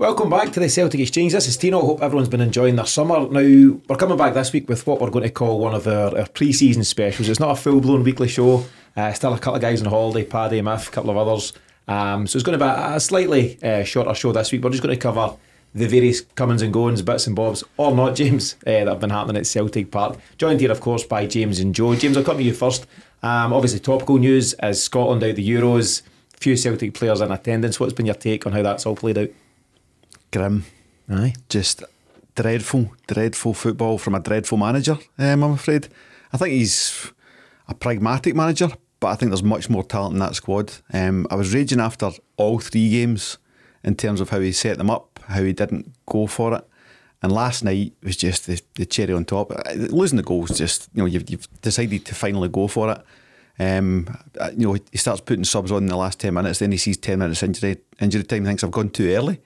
Welcome back to the Celtic Exchange. This is Tino. Hope everyone's been enjoying their summer. Now, we're coming back this week with what we're going to call one of our pre-season specials. It's not a full-blown weekly show. Still a couple of guys on holiday, Paddy, Miff, a couple of others. So it's going to be a slightly shorter show this week. We're just going to cover the various comings and goings, bits and bobs, or not, James, that have been happening at Celtic Park. Joined here, of course, by James and Joe. James, I'll come to you first. Obviously, topical news is Scotland out the Euros. Few Celtic players in attendance. What's been your take on how that's all played out? Grim. Aye. Just dreadful football from a dreadful manager, I'm afraid. I think he's a pragmatic manager, but I think there's much more talent in that squad. I was raging after all three games in terms of how he set them up, how he didn't go for it. And last night was just the cherry on top. Losing the goals, just, you've decided to finally go for it. He starts putting subs on in the last 10 minutes, then he sees 10 minutes injury time, he thinks I've gone too early.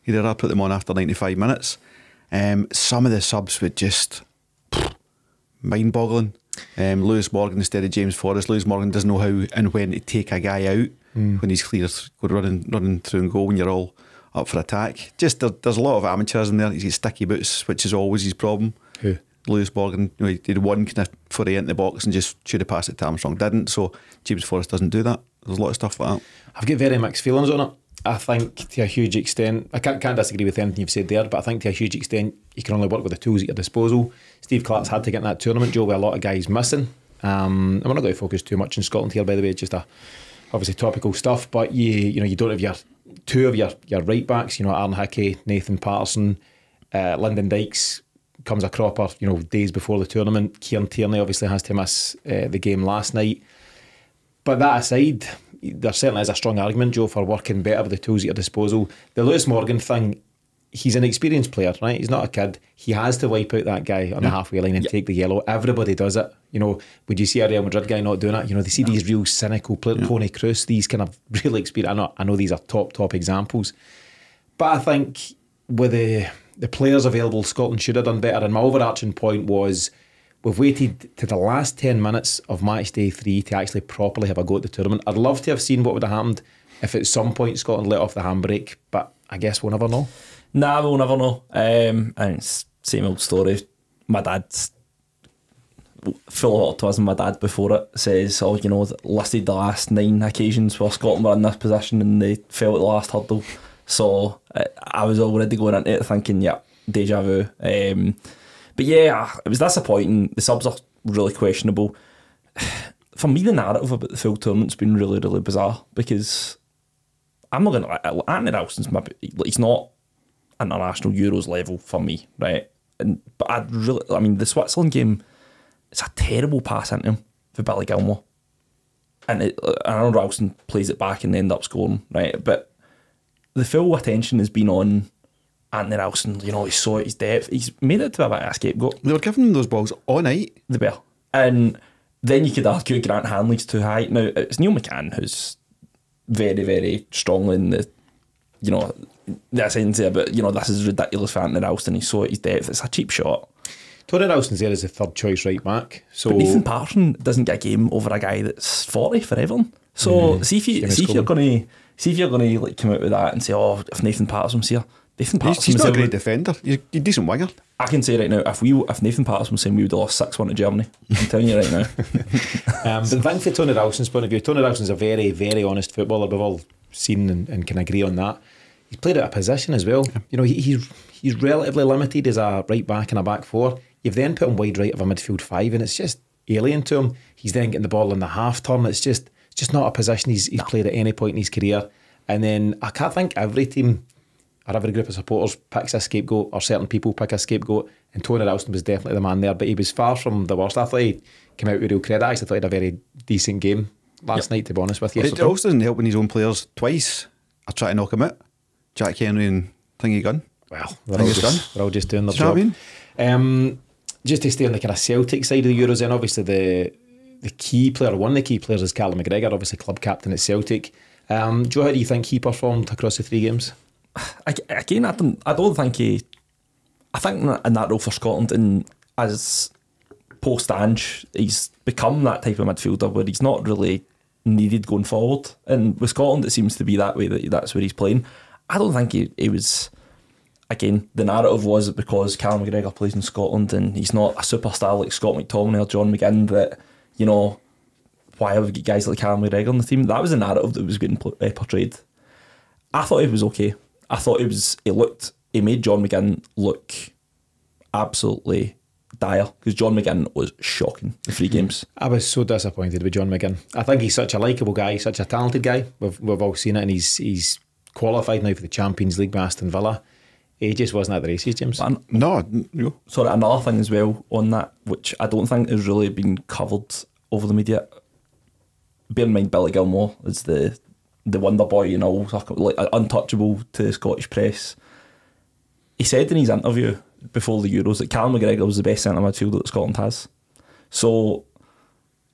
He'd have put them on after 95 minutes. Some of the subs were just mind-boggling. Lewis Morgan instead of James Forrest. Lewis Morgan doesn't know how and when to take a guy out when he's clear, running through and goal when you're all up for attack. Just there's a lot of amateurism there. He's got sticky boots, which is always his problem. Who? Lewis Morgan. He did one kind of foray into the box and just should have passed it to Armstrong. Didn't. So James Forrest doesn't do that. There's a lot of stuff like that. I've got very mixed feelings on it. I think to a huge extent, I can't disagree with anything you've said there, but I think to a huge extent you can only work with the tools at your disposal. Steve Clark's had to get in that tournament, Joe, with a lot of guys missing. And we're not going to focus too much on Scotland here, by the way. It's just obviously topical stuff, but you don't have two of your right backs. Aaron Hickey, Nathan Patterson, Lyndon Dykes comes a cropper. Days before the tournament. Kieran Tierney obviously has to miss the game last night. But that aside, there certainly is a strong argument, Joe, for working better with the tools at your disposal. The Lewis Morgan thing, he's an experienced player, right? He's not a kid. He has to wipe out that guy on the halfway line and take the yellow. Everybody does it. Would you see a Real Madrid guy not doing it? They see these real cynical players, Tony Kroos, these kind of really experienced. I know these are top examples. But I think with the players available, Scotland should have done better. And my overarching point was, we've waited to the last 10 minutes of match day 3 to actually properly have a go at the tournament. I'd love to have seen what would have happened if at some point Scotland let off the handbrake, but I guess we'll never know. Nah, we'll never know. And it's same old story. My dad's full of optimism. My dad before it says, listed the last 9 occasions where Scotland were in this position and they fell at the last hurdle. So I was already going into it thinking, yeah, deja vu. But yeah, it was disappointing. The subs are really questionable. For me, the narrative about the full tournament's been really, really bizarre because I'm not going to... Anthony Ralston's he's not international Euros level for me, right? But the Switzerland game, it's a terrible pass into him for Billy Gilmore. And I know Ralston plays it back and they end up scoring, right? But the full attention has been on Anthony Ralston. He saw his depth. He's made it to a bit of a scapegoat. They were giving him those balls all night. The bell. And then you could argue Grant Hanley's too high. Now, it's Neil McCann who's very, very strongly in the sense there, but this is ridiculous for Anthony Ralston. He saw his depth. It's a cheap shot. Tony Ralston's there as a third choice right back. So but Nathan Patterson doesn't get a game over a guy that's 40 for Everton. So see if you're going to come out with that and say, if Nathan Patterson's here, Nathan Patterson's he's not a great defender. He's a decent winger. I can say right now, if Nathan Patterson was saying we would have lost 6-1 to Germany, I'm telling you right now. But the thing from Tony Ralston's point of view, Tony Ralston's a very, very honest footballer. We've all seen and can agree on that. He's played out a position as well. He's relatively limited as a right back and a back four. You've then put him wide right of a midfield 5 and it's just alien to him. He's then getting the ball in the half turn. It's just not a position he's played at any point in his career. And then I can't think every team or every group of supporters picks a scapegoat, or certain people pick a scapegoat, and Tony Ralston was definitely the man there, but he was far from the worst. I thought he came out with real credit. I actually thought he had a very decent game last night, to be honest with you. It also doesn't help when his own players twice are trying to knock him out. Jack Henry and Thingy Gunn. Well, they're all just doing their job. What I mean? Just to stay on the kind of Celtic side of the Euros, then obviously the key player, one of the key players is Callum McGregor, obviously club captain at Celtic. Joe, how do you think he performed across the 3 games? Again, I don't think he... I think in that role for Scotland, and as post-Ange, he's become that type of midfielder where he's not really needed going forward. And with Scotland, it seems to be that way, that's where he's playing. I don't think he was again, the narrative was that because Callum McGregor plays in Scotland and he's not a superstar like Scott McTominay or John McGinn, that, you know, why have we got guys like Callum McGregor on the team? That was the narrative that was getting portrayed. I thought he was okay. I thought he made John McGinn look absolutely dire, because John McGinn was shocking the 3 games. I was so disappointed with John McGinn. I think he's such a likeable guy, such a talented guy. We've all seen it, and he's qualified now for the Champions League with Aston Villa. He just wasn't at the races, James. No. Sorry, another thing as well on that, which I don't think has really been covered over the media. Bear in mind, Billy Gilmore is the wonder boy, you know, like untouchable to the Scottish press. He said in his interview before the Euros that Callum McGregor was the best centre midfielder that Scotland has. So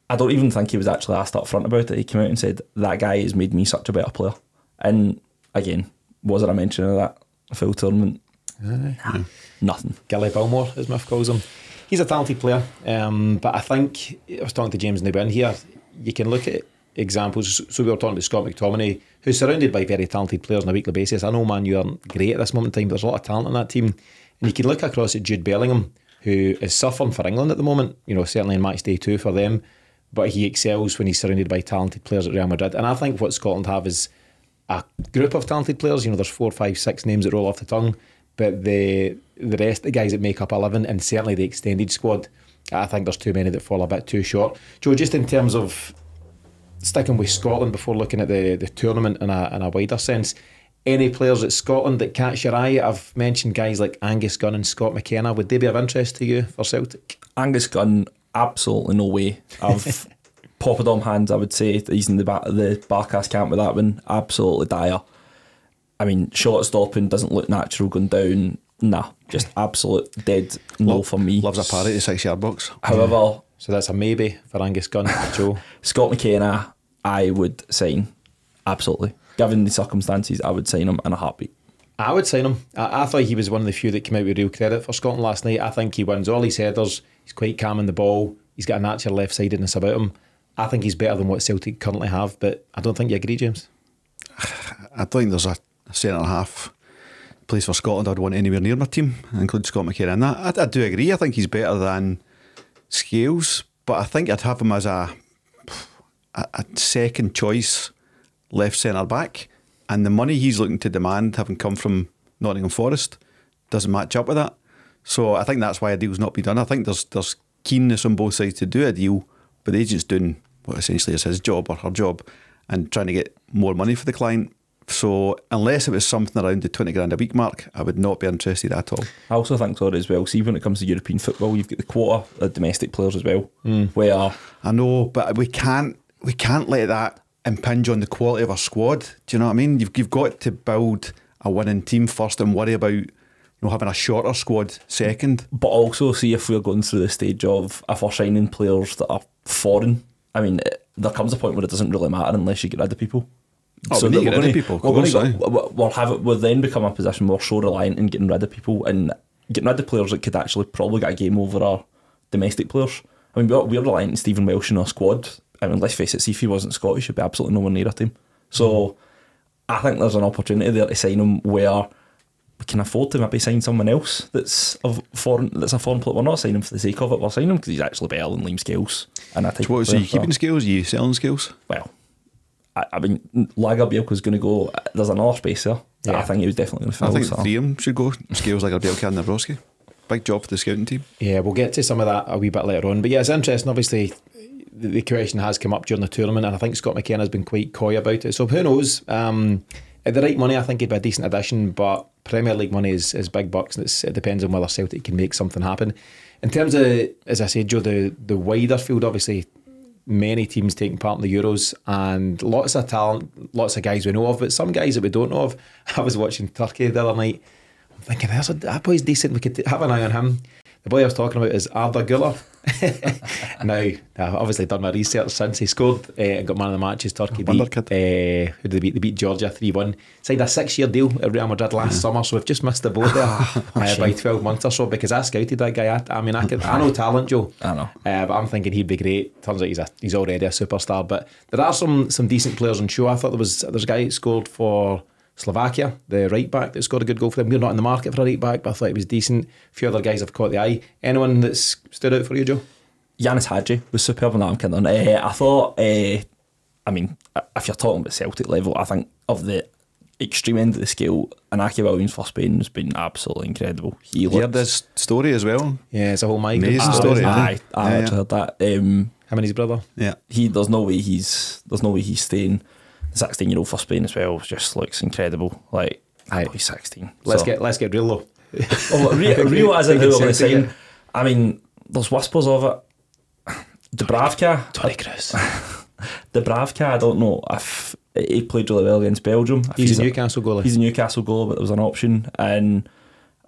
I don't even think he was actually asked up front about it. He came out and said, that guy has made me such a better player. And again, was there a mention of that full tournament? Nah, nothing. Gilly Bilmore, as Miff calls him. He's a talented player, but I think, I was talking to James in the bin here, you can look at examples. So we were talking to Scott McTominay, who's surrounded by very talented players on a weekly basis. I know, man, you aren't great at this moment in time, but there's a lot of talent in that team. And you can look across at Jude Bellingham, who is suffering for England at the moment, you know, certainly in match day 2 for them, but he excels when he's surrounded by talented players at Real Madrid. And I think what Scotland have is a group of talented players. You know, there's 4, 5, 6 names that roll off the tongue, but the rest of the guys that make up 11, and certainly the extended squad, I think there's too many that fall a bit too short. Joe, just in terms of sticking with Scotland before looking at the tournament in a wider sense, any players at Scotland that catch your eye? I've mentioned guys like Angus Gunn and Scott McKenna. Would they be of interest to you for Celtic? Angus Gunn, absolutely no way. I've Poppadom hands, I would say he's in the Barcast camp with that one. Absolutely dire. I mean, shot stopping doesn't look natural going down. Nah, just absolute dead no for me. Loves a parry to 6 yard box. However, so that's a maybe for Angus Gunn, Joe. Scott McKenna, I would sign. Absolutely. Given the circumstances, I would sign him in a heartbeat. I would sign him. I thought he was one of the few that came out with real credit for Scotland last night. I think he wins all his headers. He's quite calm in the ball. He's got a natural left-sidedness about him. I think he's better than what Celtic currently have, but I don't think you agree, James. I don't think there's a centre-half place for Scotland I'd want anywhere near my team, including Scott McKenna in that. I do agree. I think he's better than Scales, but I think I'd have him as a second choice left centre back, and the money he's looking to demand, having come from Nottingham Forest, doesn't match up with that. So I think that's why a deal's not been done. I think there's keenness on both sides to do a deal, but the agent's doing what essentially is his job or her job and trying to get more money for the client. So unless it was something around the 20 grand a week mark, I would not be interested at all. I also think, sorry, as well, see when it comes to European football, you've got the quota of domestic players as well, where... I know, but we can't let that impinge on the quality of our squad. Do you know what I mean? You've got to build a winning team first and worry about having a shorter squad second. But also see if we're going through the stage of if we're signing players that are foreign. I mean, there comes a point where it doesn't really matter unless you get rid of people. So we need to get rid of people. We'll then become a position where we're so reliant in getting rid of people and getting rid of players that could actually probably get a game over our domestic players. I mean, we're reliant on Stephen Welsh in our squad. I mean, let's face it, see if he wasn't Scottish, he'd be absolutely nowhere near a team. So I think there's an opportunity there to sign him where we can afford to maybe sign someone else that's a foreign player. We're not signing him for the sake of it, we're signing him because he's actually better than Liam Scales. And I think so. What, are you keeping Scales? Are you selling Scales? Well, I mean, Lagerbielke's going to go. There's another space there. Yeah. I think he was definitely going to fill. I think 3 of them should go. Scales, Lagerbielke and Nabrowski. Big job for the scouting team. Yeah, we'll get to some of that a wee bit later on. But yeah, it's interesting. Obviously, the question has come up during the tournament, and I think Scott McKenna's been quite coy about it. So who knows? At the right money, I think he'd be a decent addition, but Premier League money is big bucks, and it depends on whether Celtic can make something happen. In terms of, as I said, Joe, the wider field, obviously, many teams taking part in the Euros and lots of talent, lots of guys we know of, but some guys that we don't know of. I was watching Turkey the other night. I'm thinking, that boy's decent, we could have an eye on him. The boy I was talking about is Arda Güler. Now, I've obviously done my research since he scored and got man of the matches. Turkey beat, who did they beat? They beat Georgia 3-1. Signed a 6-year deal at Real Madrid last summer, so we've just missed the boat there by 12 months or so, because I scouted that guy. I know talent, Joe. I know. But I'm thinking he'd be great. Turns out he's already a superstar. But there are some decent players on show. I thought there's a guy that scored for Slovakia, the right back that scored a good goal for them. We're not in the market for a right back, but I thought he was decent. A few other guys have caught the eye. Anyone that's stood out for you, Joe? Yanis Hadji was superb in that. I'm kidding. I thought, I mean, if you're talking about Celtic level, I think of the extreme end of the scale, Inaki Williams for Spain has been absolutely incredible. He heard this story as well. Yeah, it's a whole migrant Amazing story. story. I actually heard that. Him and his brother. Yeah, there's no way he's staying. The 16-year-old for Spain as well just looks incredible. Like, I know he's 16. Let's get real though. Real as in who we're going to sign. I mean, there's whispers of it. Dubravka. Tony Kroos. Dubravka, I don't know if he played really well against Belgium. He's a Newcastle goalie. He's a Newcastle goalie, but there was an option. And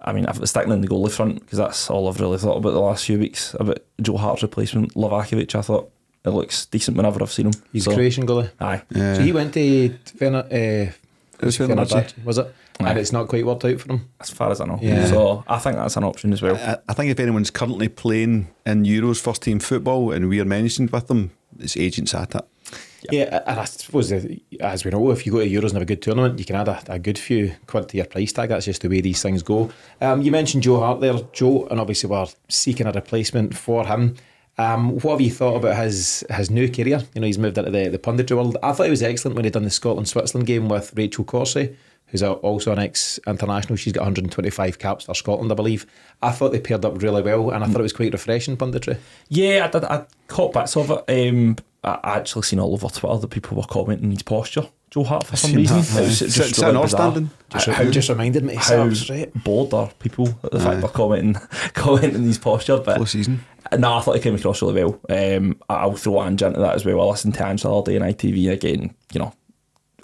I mean, if it's sticking in the goalie front, because that's all I've really thought about the last few weeks about Joe Hart's replacement, Lovakovic, I thought it looks decent whenever I've seen him. He's a Croatian goalie. Aye. So he went to Fenerbahce, was it? Aye. And it's not quite worked out for him. As far as I know. Yeah. So I think that's an option as well. I think if anyone's currently playing in Euros first team football and we are mentioned with them, it's agents at it. Yeah, and I suppose, as we know, if you go to Euros and have a good tournament, you can add a good few quid to your price tag. That's just the way these things go. You mentioned Joe Hart there, Joe, and obviously we're seeking a replacement for him. What have you thought about his new career? You know, he's moved into the punditry world. I thought he was excellent when he done the Scotland-Switzerland game with Rachel Corsie, who's also an ex-international. She's got 125 caps for Scotland, I believe. I thought they paired up really well, and I thought it was quite refreshing punditry. Yeah, I caught bits of it. I actually seen all over Twitter that people were commenting his posture, Joe Hart, for some reason. It was just really bizarre. Just reminded me how bored are people at the fact they're commenting his posture. But full season. No, I thought he came across really well. I'll throw Ange into that as well. I listened to Ange the other day on ITV again. You know,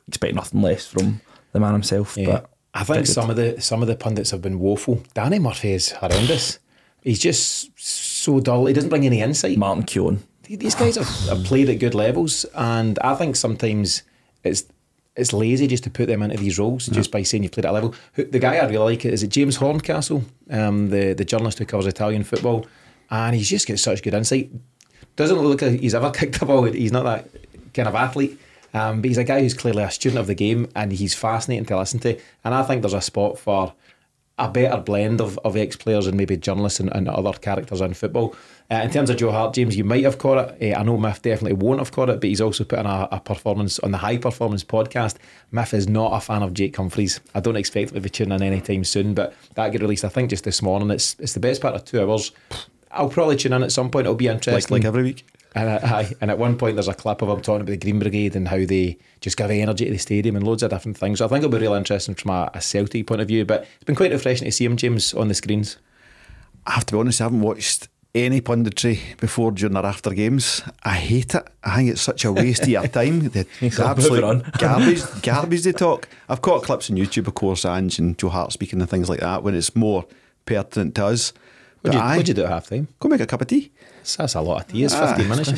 expect nothing less from the man himself. Yeah. But I think some of the pundits have been woeful. Danny Murphy is horrendous. He's just so dull. He doesn't bring any insight. Martin Keown. These guys have played at good levels, and I think sometimes it's lazy just to put them into these roles just by saying you played at a level. The guy I really like is it James Horncastle, the journalist who covers Italian football, and he's just got such good insight. Doesn't look like he's ever kicked a ball. He's not that kind of athlete, but he's a guy who's clearly a student of the game, and he's fascinating to listen to. And I think there's a spot for a better blend of ex-players and maybe journalists and other characters in football. In terms of Joe Hart, James, you might have caught it. I know Miff definitely won't have caught it, but he's also put in a performance on the High Performance podcast. Miff is not a fan of Jake Humphries. I don't expect him to be tuning in anytime soon, but that got released, I think, just this morning. It's the best part of 2 hours. I'll probably tune in at some point. It'll be interesting. Like every week. And at one point there's a clip of him talking about the Green Brigade and how they just give energy to the stadium and loads of different things. So I think it'll be real interesting from a Celtic point of view, but it's been quite refreshing to see him, James, on the screens. I have to be honest, I haven't watched any punditry before, during, or after games. I hate it. I think it's such a waste of your time. The absolute garbage they talk. I've caught clips on YouTube, of course, Ange and Joe Hart speaking and things like that, when it's more pertinent to us. What'd you do at half time? Go make a cup of tea. That's a lot of tea. It's 15 minutes.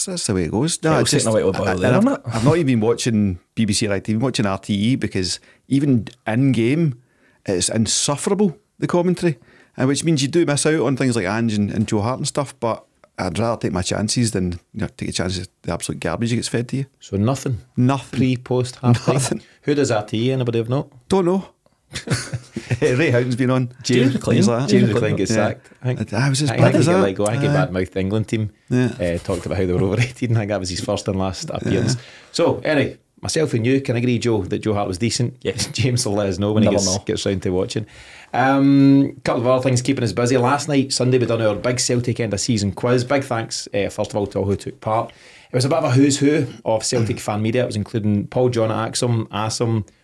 That's the way it goes. No, it's just, I've not even been watching BBC or ITV, I'm watching RTE, because even in game it's insufferable, the commentary, which means you do miss out on things like Ange and Joe Hart and stuff, but I'd rather take my chances than take a chance of the absolute garbage that gets fed to you. So nothing Pre, post, half time. Who does RTE? Anybody have not? Don't know. Ray Houghton's been on. James McLean. James McLean gets sacked. I think was as bad as that. I think he badmouthed the England team. Talked about how they were overrated, and I think that was his first and last appearance. So anyway, myself and you can agree, Joe, that Joe Hart was decent. Yes. James will let us know when he gets round to watching. Couple of other things keeping us busy. Last night, Sunday, we done our big Celtic end of season quiz. Big thanks, first of all, to all who took part. It was a bit of a who's who of Celtic fan media. It was including Paul John at Axum,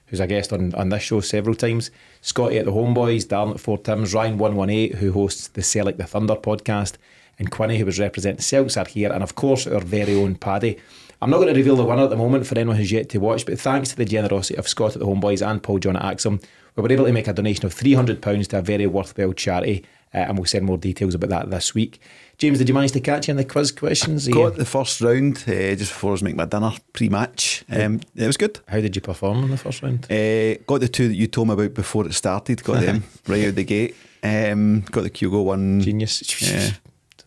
who's a guest on this show several times, Scotty at the Homeboys, Darren at Four Tims, Ryan 118, who hosts the Celtic the Thunder podcast, and Quinny, who was representing Celts, are here, and of course our very own Paddy. I'm not going to reveal the winner at the moment for anyone who's yet to watch, but thanks to the generosity of Scott at the Homeboys and Paul John at Axum, we were able to make a donation of £300 to a very worthwhile charity, and we'll send more details about that this week. James, did you manage to catch any of the quiz questions? Got the first round just before I was making my dinner pre-match. It was good. How did you perform in the first round? Got the 2 that you told me about before it started. Got them right out the gate. Got the Hugo one. Genius.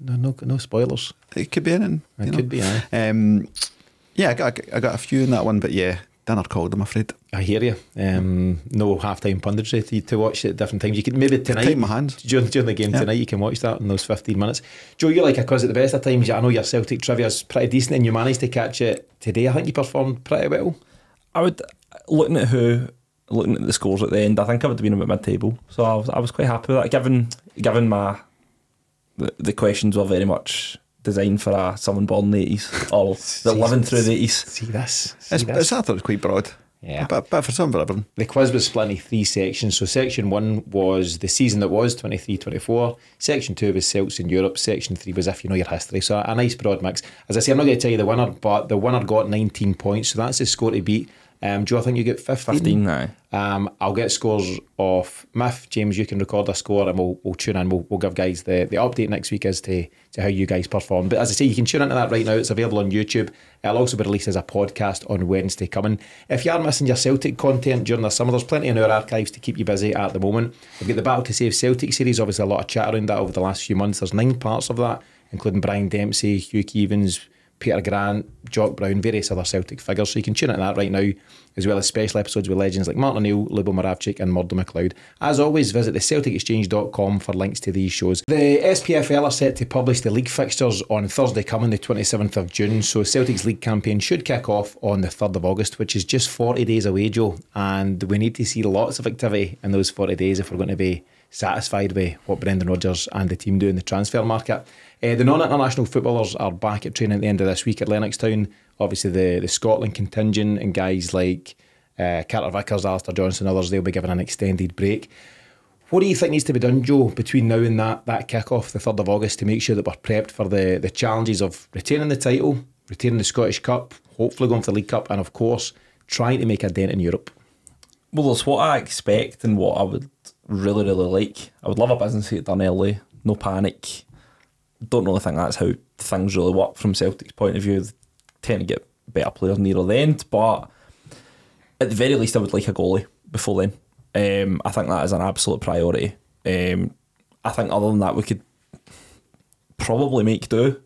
No spoilers. It could be anything. It could be, I got a few in that one, but dinner called, I'm afraid. I hear you. No half-time punditry to watch at different times. You could maybe tonight, Time my hands. during the game tonight, you can watch that in those 15 minutes. Joe, you're like a quiz at the best of times. I know your Celtic trivia is pretty decent and you managed to catch it today. I think you performed pretty well. I would, looking at the scores at the end, I think I would have been about mid-table. So I was quite happy with that, given the questions were very much designed for someone born in the 80s or living through the 80s. See this. I thought it was quite broad. Yeah. But for some for everyone. The quiz was split into 3 sections. So section 1 was the season that was 23-24. Section 2 was Celts in Europe. Section 3 was if you know your history. So a nice broad mix. As I say, I'm not going to tell you the winner, but the winner got 19 points. So that's the score to beat. Joe, I think you get 15. 15, aye. I'll get scores off Miff. James, you can record a score and we'll tune in. We'll give guys the update next week as to how you guys perform. But as I say, you can tune into that right now. It's available on YouTube. It'll also be released as a podcast on Wednesday coming. If you are missing your Celtic content during the summer, there's plenty in our archives to keep you busy at the moment. We've got the Battle to Save Celtic series, obviously a lot of chat around that over the last few months. There's 9 parts of that, including Brian Dempsey, Hugh Keevans, Peter Grant, Jock Brown, various other Celtic figures. So you can tune into that right now, as well as special episodes with legends like Martin O'Neill, Lubo Moravchik and Murdo MacLeod. As always, visit the CelticExchange.com for links to these shows. The SPFL are set to publish the league fixtures on Thursday coming, the 27th of June. So Celtic's league campaign should kick off on the 3rd of August, which is just 40 days away, Joe. And we need to see lots of activity in those 40 days if we're going to be satisfied with what Brendan Rodgers and the team do in the transfer market. The non-international footballers are back at training at the end of this week at Lennoxtown. Obviously the Scotland contingent and guys like Carter Vickers, Alistair Johnson, others, they'll be given an extended break. What do you think needs to be done, Joe, between now and that kick-off, the 3rd of August, to make sure that we're prepped for the challenges of retaining the title, retaining the Scottish Cup, hopefully going for the League Cup, and of course, trying to make a dent in Europe? Well, there's what I expect and what I would really, really like. I would love a business to get done early, no panic. Don't really think that's how things really work from Celtic's point of view. They tend to get better players nearer the end, but at the very least I would like a goalie before then. I think that is an absolute priority. I think other than that we could probably make do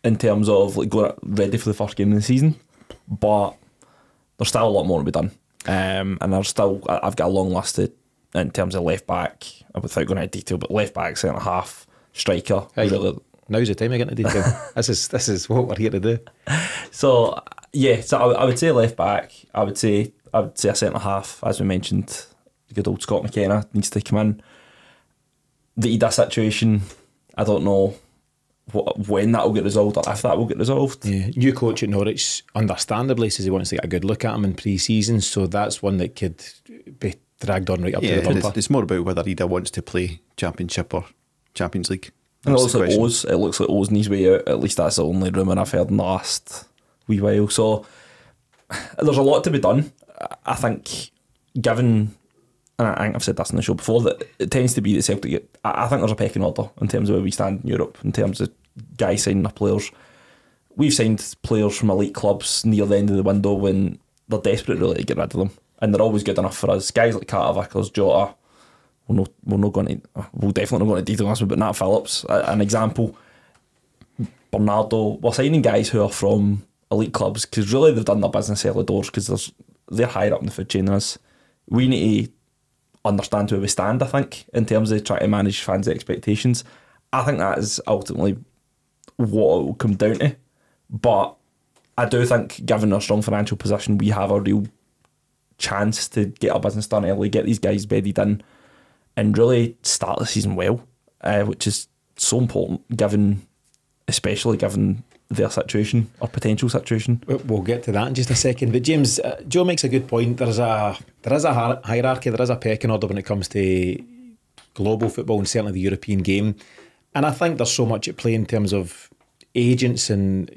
in terms of like going ready for the first game of the season, but there's still a lot more to be done. And there's still, I've got a long list in terms of left back, without going into detail, but left back, centre half, striker. Hey, really. Now's the time to get into detail. This is what we're here to do. So yeah, so I would say left back. I would say a centre half, as we mentioned. The good old Scott McKenna needs to come in. The Ida situation, I don't know when that will get resolved or if that will get resolved. Yeah. New coach at Norwich, understandably, says he wants to get a good look at him in pre-season, so that's one that could be dragged on right up to the bumper. It's more about whether Ida wants to play Championship or Champions League. It looks like O's on his way out. At least that's the only rumour I've heard in the last wee while. So there's a lot to be done. I think, given, and I think I've said this on the show before, that it tends to be that Celtic, I think there's a pecking order in terms of where we stand in Europe, in terms of guys signing their players. We've signed players from elite clubs near the end of the window when they're desperate really to get rid of them, and they're always good enough for us. Guys like Carter Vickers, Jota, we'll definitely not go into detail on this, but Nat Phillips, an example. Bernardo, we're signing guys who are from elite clubs because really they've done their business early doors because they're higher up in the food chain than us. We need to understand where we stand, I think, in terms of trying to manage fans' expectations. I think that is ultimately what it will come down to. But I do think, given our strong financial position, we have a real chance to get our business done early, get these guys bedded in, and really start the season well, which is so important, especially given their situation or potential situation. We'll get to that in just a second. But James, Joe makes a good point. There is a hierarchy, there is a pecking order when it comes to global football and certainly the European game. And I think there's so much at play in terms of agents and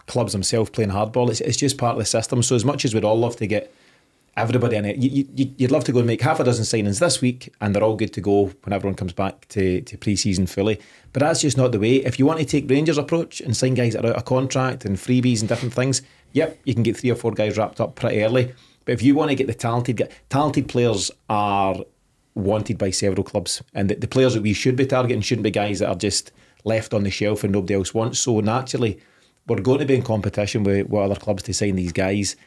clubs themselves playing hardball. It's just part of the system. So as much as we'd all love to get everybody in it, you'd love to go and make half a dozen signings this week and they're all good to go when everyone comes back to pre-season fully. But that's just not the way. If you want to take Rangers' approach and sign guys that are out of contract and freebies and different things, yep, you can get 3 or 4 guys wrapped up pretty early. But if you want to get the talented players are wanted by several clubs, and the players that we should be targeting shouldn't be guys that are just left on the shelf and nobody else wants. So naturally, we're going to be in competition with other clubs to sign these guys.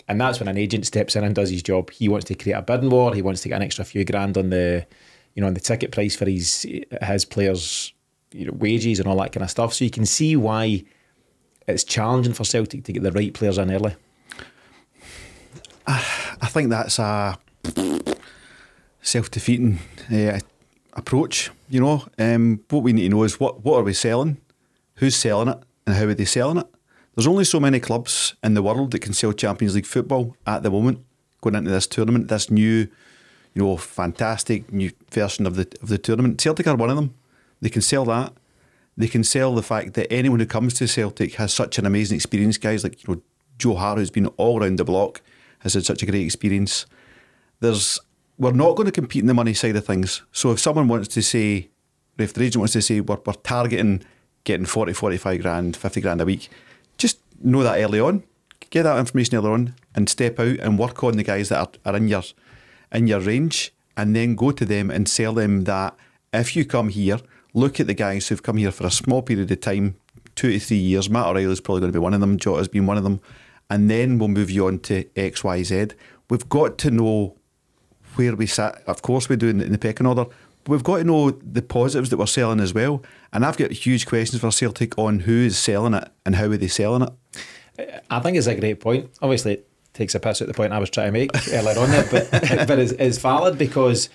And that's when an agent steps in and does his job. He wants to create a bidding war. He wants to get an extra few grand on the, on the ticket price for his players, wages and all that kind of stuff. So you can see why it's challenging for Celtic to get the right players in early. I think that's a self-defeating approach. What we need to know is what are we selling, who's selling it, and how are they selling it. There's only so many clubs in the world that can sell Champions League football at the moment, going into this tournament, this new, fantastic new version of the tournament. Celtic are one of them. They can sell that. They can sell the fact that anyone who comes to Celtic has such an amazing experience. Guys like Joe Hart, who's been all around the block, has had such a great experience. We're not going to compete in the money side of things. So if someone wants to say, if the agent wants to say we're targeting getting 40, 45 grand, 50 grand a week, just know that early on, get that information early on, and step out and work on the guys that are in your range, and then go to them and sell them that if you come here, look at the guys who've come here for a small period of time, 2 to 3 years. Matt O'Reilly's probably going to be one of them. Jota's been one of them, and then we'll move you on to X, Y, Z. We've got to know where we sit. Of course, we do in the pecking order. But we've got to know the positives that we're selling as well. And I've got huge questions for Celtic on who is selling it and how are they selling it. I think it's a great point. Obviously, it takes a piss at the point I was trying to make earlier on there, but it's valid, because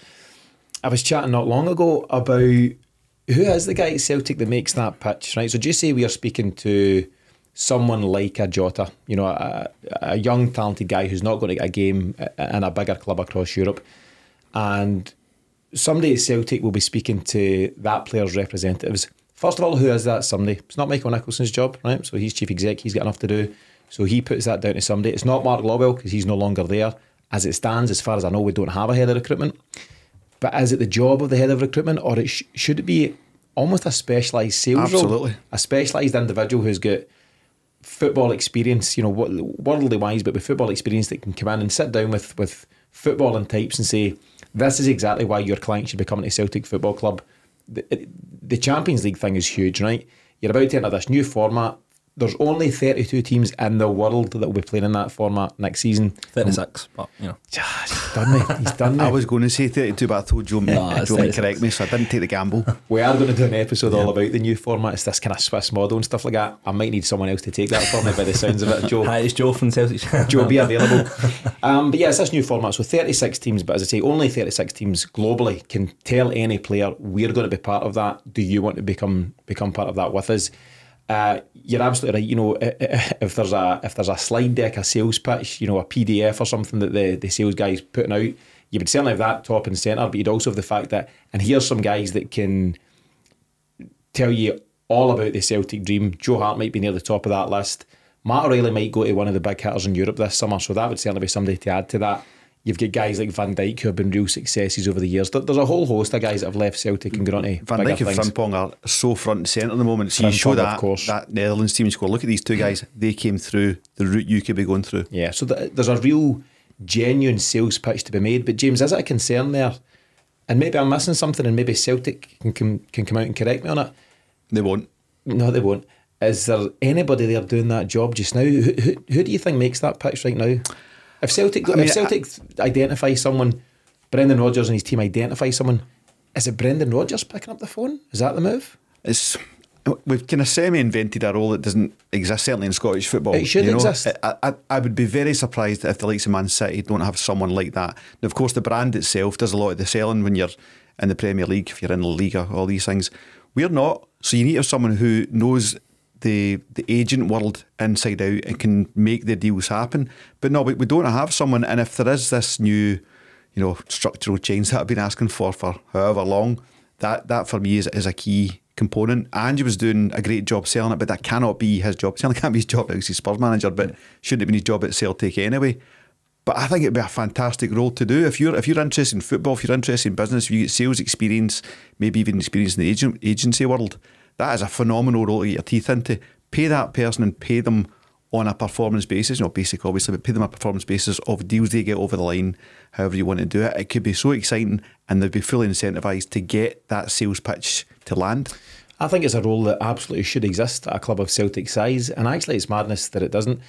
I was chatting not long ago about who is the guy at Celtic that makes that pitch, right? So just say we are speaking to someone like a Jota, a young talented guy who's not going to get a game in a bigger club across Europe, and somebody at Celtic will be speaking to that player's representatives. First of all, who is that somebody? It's not Michael Nicholson's job, right? So he's chief exec, he's got enough to do. So he puts that down to somebody. It's not Mark Lawwell, because he's no longer there. As it stands, as far as I know, we don't have a head of recruitment. But is it the job of the head of recruitment, or should it be almost a specialised sales role? Absolutely. A specialised individual who's got football experience, worldly wise, but with football experience, that can come in and sit down with footballing types and say, this is exactly why your client should be coming to Celtic Football Club. The Champions League thing is huge, right? You're about to enter this new format. There's only 32 teams in the world that will be playing in that format next season. 36, but He's done me. He's done me. I was going to say 32, but I told Joe to correct me, so I didn't take the gamble. We are going to do an episode all about the new format. It's this kind of Swiss model and stuff like that. I might need someone else to take that for me by the sounds of it. Joe. Hi, it's Joe from Celtic. Joe, be available. But yeah, it's this new format. So 36 teams, but as I say, only 36 teams globally can tell any player, we're going to be part of that. Do you want to become part of that with us? You're absolutely right. If there's a slide deck, a sales pitch, a PDF or something that the sales guy's putting out, you would certainly have that top and centre, but you'd also have the fact that, and here's some guys that can tell you all about the Celtic dream. Joe Hart might be near the top of that list. Matt O'Reilly might go to one of the big hitters in Europe this summer, so that would certainly be somebody to add to that. You've got guys like Van Dijk who have been real successes over the years. There's a whole host of guys that have left Celtic and gone on to Van Dijk and Frimpong are so front and centre at the moment. So you show that Netherlands team, you go, look at these two guys, they came through the route you could be going through. Yeah, so there's a real genuine sales pitch to be made. But James, is it a concern there? And maybe I'm missing something, and maybe Celtic can come out and correct me on it. They won't. No, they won't. Is there anybody there doing that job just now? Who do you think makes that pitch right now? If Celtic identify someone, Brendan Rodgers and his team identify someone, is it Brendan Rodgers picking up the phone? Is that the move? We've kind of semi-invented a role that doesn't exist, certainly in Scottish football. It should exist. I would be very surprised if the likes of Man City don't have someone like that. And of course, the brand itself does a lot of the selling when you're in the Premier League, if you're in La Liga, all these things. We're not. So you need to have someone who knows the agent world inside out and can make the deals happen. But no, we don't have someone. And if there is this new, structural change that I've been asking for however long, that for me is a key component. Angie was doing a great job selling it, but that cannot be his job. It certainly can't be his job as he's Spurs manager, but shouldn't have been his job at Celtic anyway. But I think it'd be a fantastic role to do. If you're interested in football, if you're interested in business, if you get sales experience, maybe even experience in the agency world, that is a phenomenal role to get your teeth into. Pay that person and pay them on a performance basis, not basic obviously, but pay them on a performance basis of deals they get over the line, however you want to do it. It could be so exciting, and they'd be fully incentivised to get that sales pitch to land. I think it's a role that absolutely should exist at a club of Celtic size, and actually it's madness that it doesn't.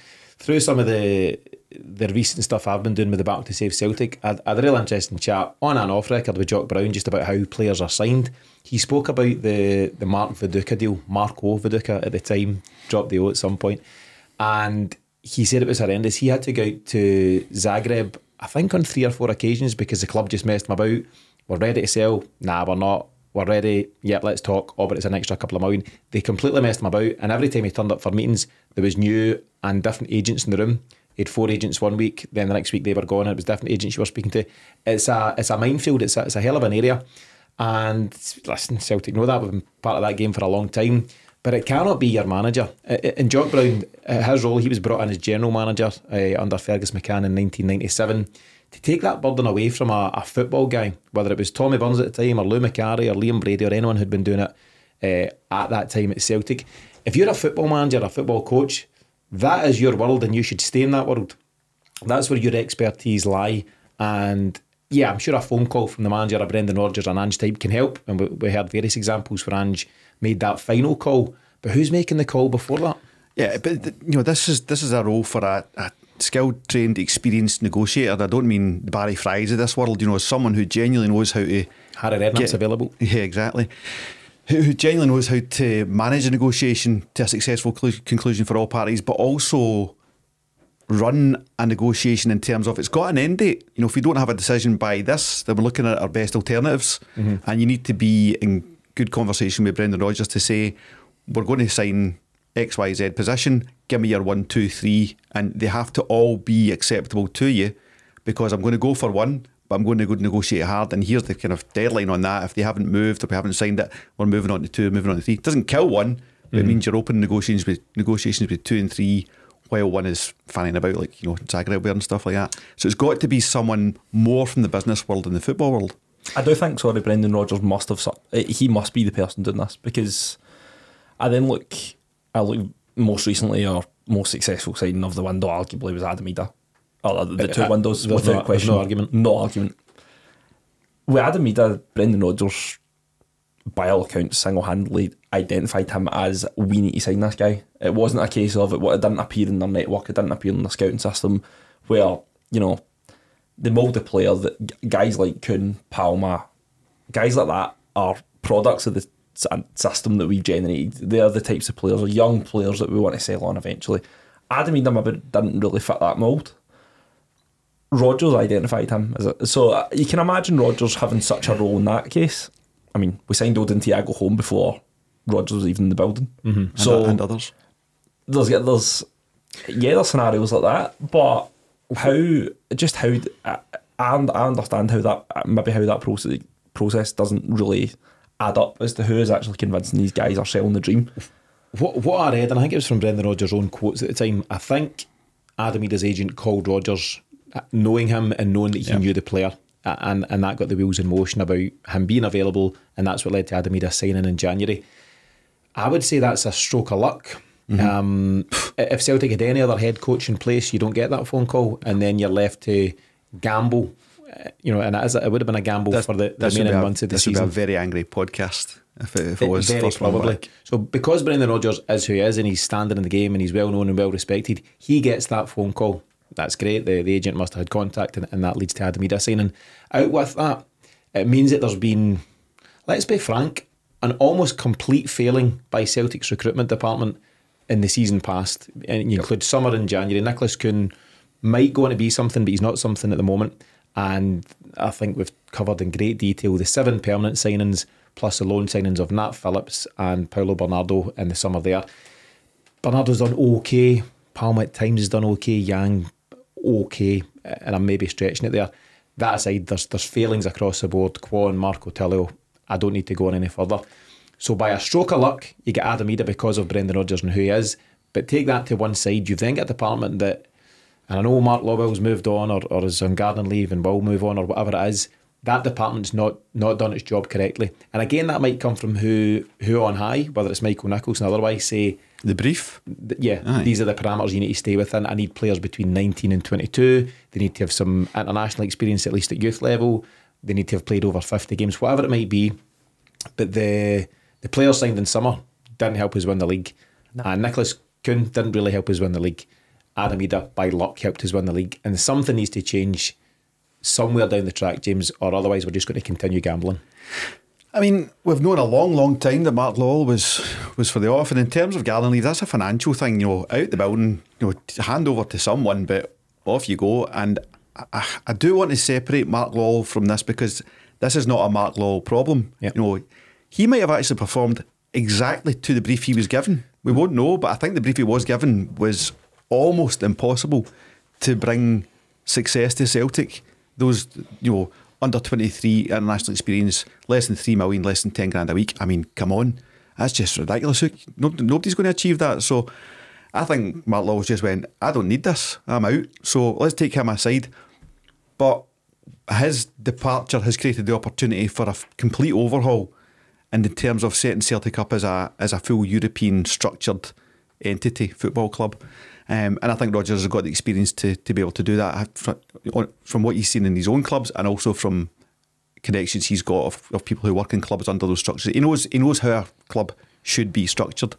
through some of the recent stuff I've been doing with the Battle to Save Celtic, I had a real interesting chat on and off record with Jock Brown just about how players are signed. He spoke about the Marco Viduka at the time, dropped the O at some point, and he said it was horrendous. He had to go out to Zagreb, I think on 3 or 4 occasions, because the club just messed him about. We're ready to sell. Nah, we're not. We're ready. Yep, let's talk. Oh, but it's an extra couple of million. They completely messed him about, and every time he turned up for meetings, there was new and different agents in the room. He had 4 agents one week, then the next week they were gone, and it was different agents you were speaking to. It's a minefield. It's a hell of an area. And listen, Celtic know that. We've been part of that game for a long time. But it cannot be your manager. And Jock Brown, his role, he was brought in as general manager under Fergus McCann in 1997 to take that burden away from a football guy, whether it was Tommy Burns at the time or Lou McCarry or Liam Brady or anyone who'd been doing it at that time at Celtic. If you're a football manager, a football coach, that is your world and you should stay in that world. That's where your expertise lie. And yeah, I'm sure a phone call from the manager of Brendan Rodgers and Ange type can help. And we heard various examples where Ange made that final call. But who's making the call before that? Yeah, but this is a role for a skilled, trained, experienced negotiator. I don't mean the Barry Fries of this world. someone who genuinely knows how to. Harry Redknapp's available. Yeah, exactly. Who genuinely knows how to manage a negotiation to a successful conclusion for all parties, but also run a negotiation in terms of it's got an end date. If we don't have a decision by this, then we're looking at our best alternatives, and you need to be in good conversation with Brendan Rodgers to say, we're going to sign XYZ position, give me your 1, 2, 3, and they have to all be acceptable to you, because I'm going to go for one, but I'm going to go negotiate hard, and here's the kind of deadline on that. If they haven't moved or we haven't signed it, we're moving on to 2, moving on to 3. It doesn't kill one, but it means you're open negotiations with 2 and 3 while one is fanning about, like Zagreb and stuff like that. So it's got to be someone more from the business world than the football world. I do think, Brendan Rodgers must have. He must be the person doing this, because I look most recently, our most successful signing of the window arguably was Adam Ida. Or the 2 windows, without question. No argument. No argument. With Adam Ida, Brendan Rodgers, by all accounts, single-handedly identified him as, we need to sign this guy. It wasn't a case of it didn't appear in their network, it didn't appear in their scouting system, where, the mould of player that guys like Kuhn, Palma, guys like that are products of the system that we've generated. They're the types of players, or young players, that we want to sell on eventually. Adam Ida didn't really fit that mould. Rodgers identified him as so you can imagine Rodgers having such a role in that case. I mean, we signed Odin Thiago home before Rodgers was even in the building. So and others. There's scenarios like that, but I understand how that process doesn't really add up as to who is actually convincing these guys are selling the dream. What I read, and I think it was from Brendan Rodgers' own quotes at the time, I think Adam Ida's agent called Rodgers, knowing him and knowing that he knew the player, and that got the wheels in motion about him being available, and that's what led to Adam Ida signing in January. I would say that's a stroke of luck. If Celtic had any other head coach in place, you don't get that phone call, and then you're left to gamble. And it would have been a gamble for the remaining months of the season. This would be a very angry podcast if it was very first probably. one back. So because Brendan Rodgers is who he is, and he's standing in the game, and he's well known and well respected, he gets that phone call. That's great. The agent must have had contact, and that leads to Adam Ida signing. Out with that, it means that there's been, let's be frank, an almost complete failing by Celtic's recruitment department in the season past. And you include summer and January. Nicholas Kuhn might go on to be something, but he's not something at the moment. And I think we've covered in great detail the 7 permanent signings plus the loan signings of Nat Phillips and Paulo Bernardo in the summer there. Bernardo's done okay. Palma at times has done okay. Yang okay, and I'm maybe stretching it there. That aside, there's failings across the board. Quan, Marco Tilio, I don't need to go on any further. So by a stroke of luck, you get Adam Ida because of Brendan Rodgers and who he is. But take that to one side, you've then got a department that, and I know Mark Lobwell's moved on or is on garden leave and will move on or whatever it is, that department's not done its job correctly. And again, that might come from who on high, whether it's Michael Nicholson or otherwise, say, the brief? These are the parameters you need to stay within. I need players between 19 and 22. They need to have some international experience, at least at youth level. They need to have played over 50 games, whatever it might be. But the players signed in summer didn't help us win the league. No. And Nicholas Kuhn didn't really help us win the league. Adam Ida, by luck, helped us win the league. And something needs to change somewhere down the track, James, or otherwise we're just going to continue gambling. I mean, we've known a long, long time that Mark Lowell was for the off, and in terms of garden leave, that's a financial thing, out the building, hand over to someone, but off you go. And I do want to separate Mark Lowell from this, because this is not a Mark Lowell problem. Yep. He might have actually performed exactly to the brief he was given. We won't know, but I think the brief he was given was almost impossible to bring success to Celtic. Those, under 23 international experience, less than 3 million, less than 10 grand a week. I mean, come on, that's just ridiculous. Nobody's going to achieve that. So I think Mark Lawless just went, I don't need this, I'm out. So let's take him aside. But his departure has created the opportunity for a complete overhaul, and in terms of setting Celtic up as a full European structured entity, football club. And I think Rodgers has got the experience to be able to do that from what he's seen in his own clubs, and also from connections he's got of people who work in clubs under those structures. He knows how a club should be structured.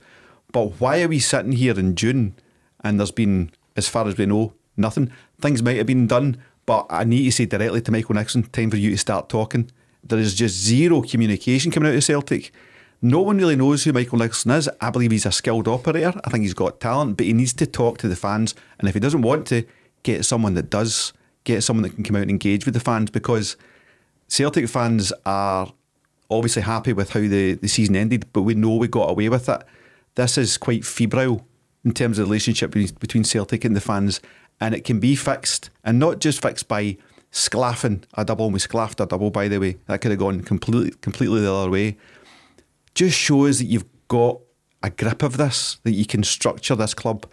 But why are we sitting here in June and there's been, as far as we know, nothing? Things might have been done, but I need to say directly to Michael Nixon, time for you to start talking. There is just zero communication coming out of Celtic. No one really knows who Michael Nixon is. I believe he's a skilled operator. I think he's got talent, but he needs to talk to the fans. And if he doesn't want to, get someone that does. Get someone that can come out and engage with the fans, because Celtic fans are obviously happy with how the season ended, but we know we got away with it. This is quite febrile in terms of the relationship between Celtic and the fans, and it can be fixed, and not just fixed by sclaffing a double, and we sclaffed a double, by the way. That could have gone completely the other way. Just shows that you've got a grip of this, that you can structure this club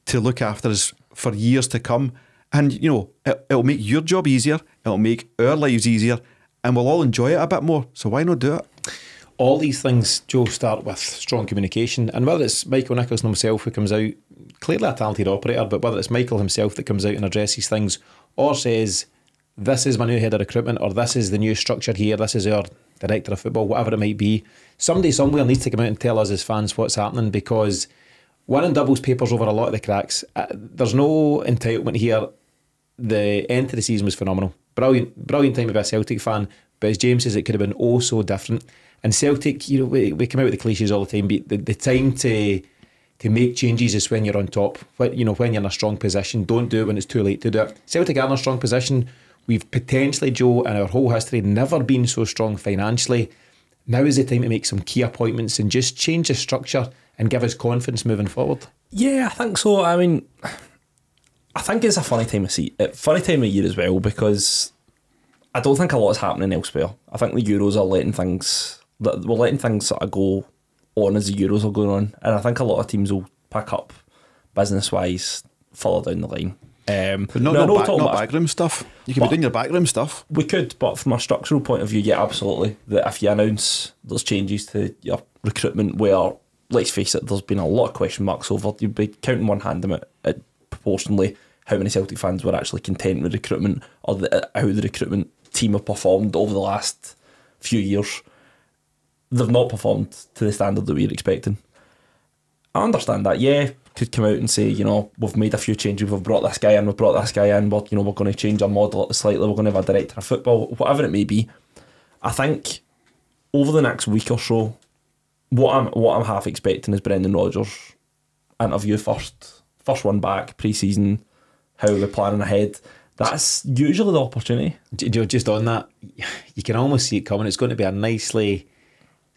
to look after us for years to come. And, it'll make your job easier, it'll make our lives easier, and we'll all enjoy it a bit more. So why not do it? All these things, Joe, start with strong communication. And whether it's Michael Nicholson himself who comes out, clearly a talented operator, but whether it's Michael himself that comes out and addresses things, or says, this is my new head of recruitment, or this is the new structure here, this is our director of football, whatever it might be, somebody somewhere needs to come out and tell us as fans what's happening, because winning doubles papers over a lot of the cracks. There's no entitlement here. The end of the season was phenomenal. Brilliant time to be a Celtic fan, but as James says, it could have been oh so different. And Celtic, we come out with the cliches all the time, but the time to make changes is when you're on top, when you're in a strong position. Don't do it when it's too late to do it. Celtic are in a strong position. We've potentially, Joe, in our whole history, never been so strong financially. Now is the time to make some key appointments and just change the structure and give us confidence moving forward. Yeah, I think so. I mean, I think it's a funny time of year as well, because I don't think a lot is happening elsewhere. I think the Euros are letting things sort of go on as the Euros are going on, and I think a lot of teams will pick up business wise further down the line. But not backroom stuff. You could be doing your backroom stuff. We could, but from a structural point of view, yeah, absolutely. That if you announce those changes to your recruitment, where, let's face it, there's been a lot of question marks over, you'd be counting one hand at proportionally how many Celtic fans were actually content with recruitment, or how the recruitment team have performed over the last few years. They've not performed to the standard that we were expecting. I understand that, yeah. Could come out and say, we've made a few changes, we've brought this guy in, we're going to change our model slightly, we're going to have a director of football, whatever it may be. I think over the next week or so, what I'm half expecting is Brendan Rodgers interview first one back, pre-season, how we're planning ahead. That's usually the opportunity. Just on that, you can almost see it coming. It's going to be a nicely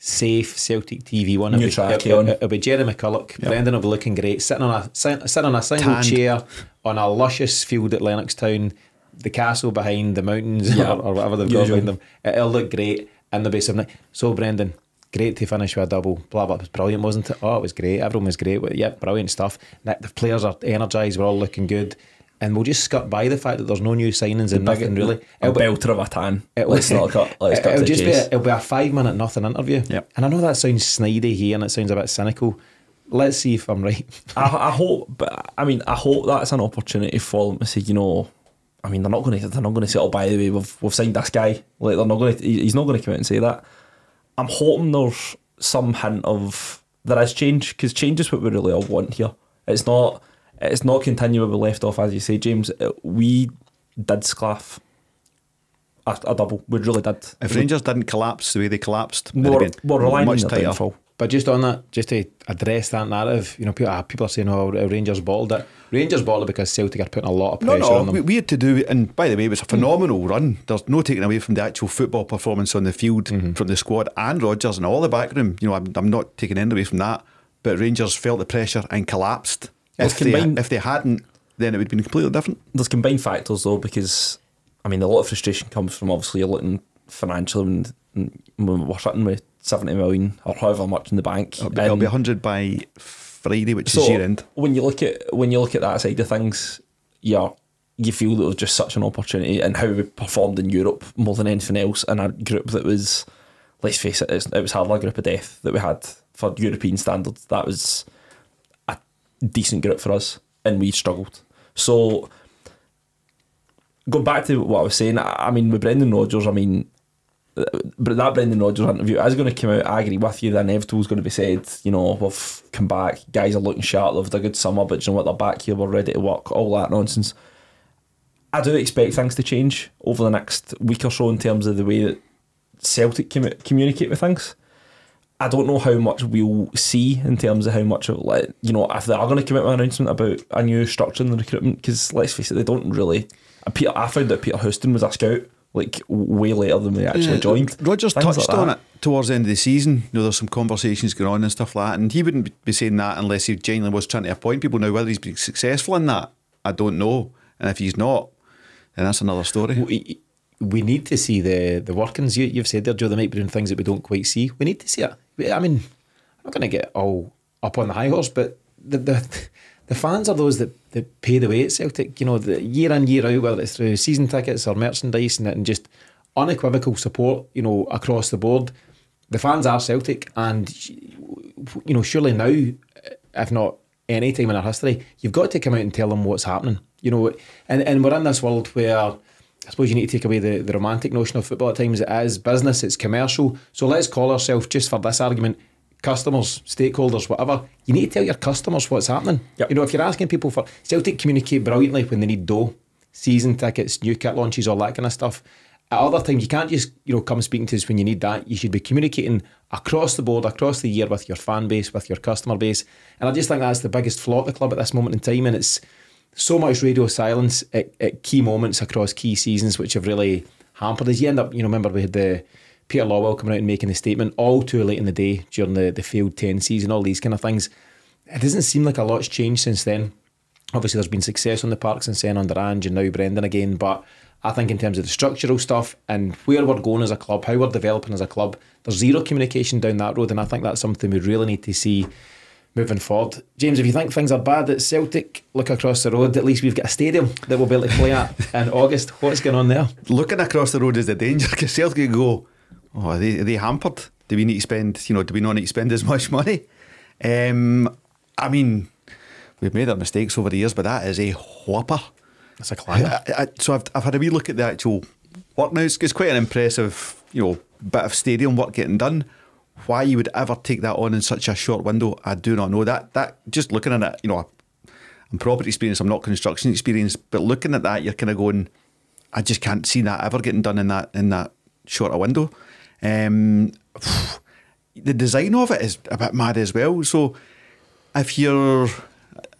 safe Celtic TV one. It'll be Jerry McCulloch. Yep. Brendan will be looking great, sitting on a single chair on a luscious field at Lennoxtown, the castle behind the mountains, or whatever they've got behind them. It'll look great, and they'll be something. So Brendan, great to finish with a double. Blah blah. It was brilliant, wasn't it? Oh, it was great. Everyone was great. Yep, brilliant stuff. The players are energised. We're all looking good. And we'll just skirt by the fact that there's no new signings and nothing really. A belter of a tan. It'll be a 5-minute nothing interview. Yep. And I know that sounds snidey here and it sounds a bit cynical. Let's see if I'm right. I hope that's an opportunity for them to say, they're not going to say, oh, by the way, we've signed this guy. Like, he's not going to come out and say that. I'm hoping there's some hint of there is change, because change is what we really all want here. It's not it's not continue where we left off, as you say, James. We did sclaff a double. We really did. If Rangers didn't collapse the way they collapsed, we're relying on much their tighter. downfall. But just on that, just to address that narrative, you know, people are saying, "Oh, Rangers bottled it." Rangers bottled it because Celtic are putting a lot of pressure on them. We had to do, and by the way, it was a phenomenal run. There's no taking away from the actual football performance on the field from the squad and Rodgers and all the backroom. You know, I'm not taking any away from that. But Rangers felt the pressure and collapsed. If they hadn't, then it would have been completely different. There's combined factors though, because I mean, a lot of frustration comes from obviously you're looking financially, and we're sitting with 70 million or however much in the bank. It'll be 100 by Friday, which is year end. When you look at that side of things, you feel that it was just such an opportunity, and how we performed in Europe more than anything else in a group that was, let's face it, it was hardly a group of death that we had for European standards. That was a decent group for us, and we struggled. So going back to what I was saying, I mean, with Brendan Rodgers, I mean, but that Brendan Rodgers interview is going to come out. I agree with you. The inevitable is going to be said. You know, we've come back. Guys are looking sharp. They've had a good summer, but you know what? They're back here. We're ready to work. All that nonsense. I do expect things to change over the next week or so in terms of the way that Celtic communicate with things. I don't know how much we'll see in terms of how much, you know, if they are going to come out with an announcement about a new structure in the recruitment, because let's face it, they don't really. I found that Peter Houston was a scout like way later than we actually joined. Rodgers touched on it towards the end of the season. You know, there's some conversations going on and stuff like that, and he wouldn't be saying that unless he genuinely was trying to appoint people. Now, whether he's been successful in that, I don't know. And if he's not, then that's another story. We need to see the workings. You've said there, Joe, they might be doing things that we don't quite see. We need to see it. I mean, I'm not going to get all up on the high horse, but the fans are those that pay the way at Celtic. You know, the year in, year out, whether it's through season tickets or merchandise and just unequivocal support, you know, across the board. The fans are Celtic, and, you know, surely now, if not any time in our history, you've got to come out and tell them what's happening. You know, and we're in this world where I suppose you need to take away the romantic notion of football at times. It is business, it's commercial. So let's call ourselves, just for this argument, customers, stakeholders, whatever. You need to tell your customers what's happening. Yep. You know, if you're asking people for... Celtic communicate brilliantly when they need dough, season tickets, new kit launches, all that kind of stuff. At other times, you can't just, you know, come speaking to us when you need that. You should be communicating across the board, across the year with your fan base, with your customer base. And I just think that's the biggest flaw at the club at this moment in time. And it's so much radio silence at key moments across key seasons, which have really hampered us. You end up, you know, remember we had the Peter Lawwell coming out and making a statement all too late in the day during the failed 10 season, all these kind of things. It doesn't seem like a lot's changed since then. Obviously, there's been success on the park since then under Ange and now Brendan again, but I think in terms of the structural stuff and where we're going as a club, how we're developing as a club, there's zero communication down that road, and I think that's something we really need to see moving forward. James, if you think things are bad at Celtic, look across the road. At least we've got a stadium that we'll be able to play at in August. What's going on there? Looking across the road is the danger, because Celtic go, oh, are they hampered? Do we need to spend, you know, do we not need to spend as much money? I mean, we've made our mistakes over the years, but that is a whopper. That's a clanger. So I've had a wee look at the actual work now. It's quite an impressive, you know, bit of stadium work getting done. Why you would ever take that on in such a short window, I do not know. That just looking at it, you know, I'm property experience, I'm not construction experience, but looking at that, you're kind of going, I just can't see that ever getting done in that shorter window. The design of it is a bit mad as well. So if you're,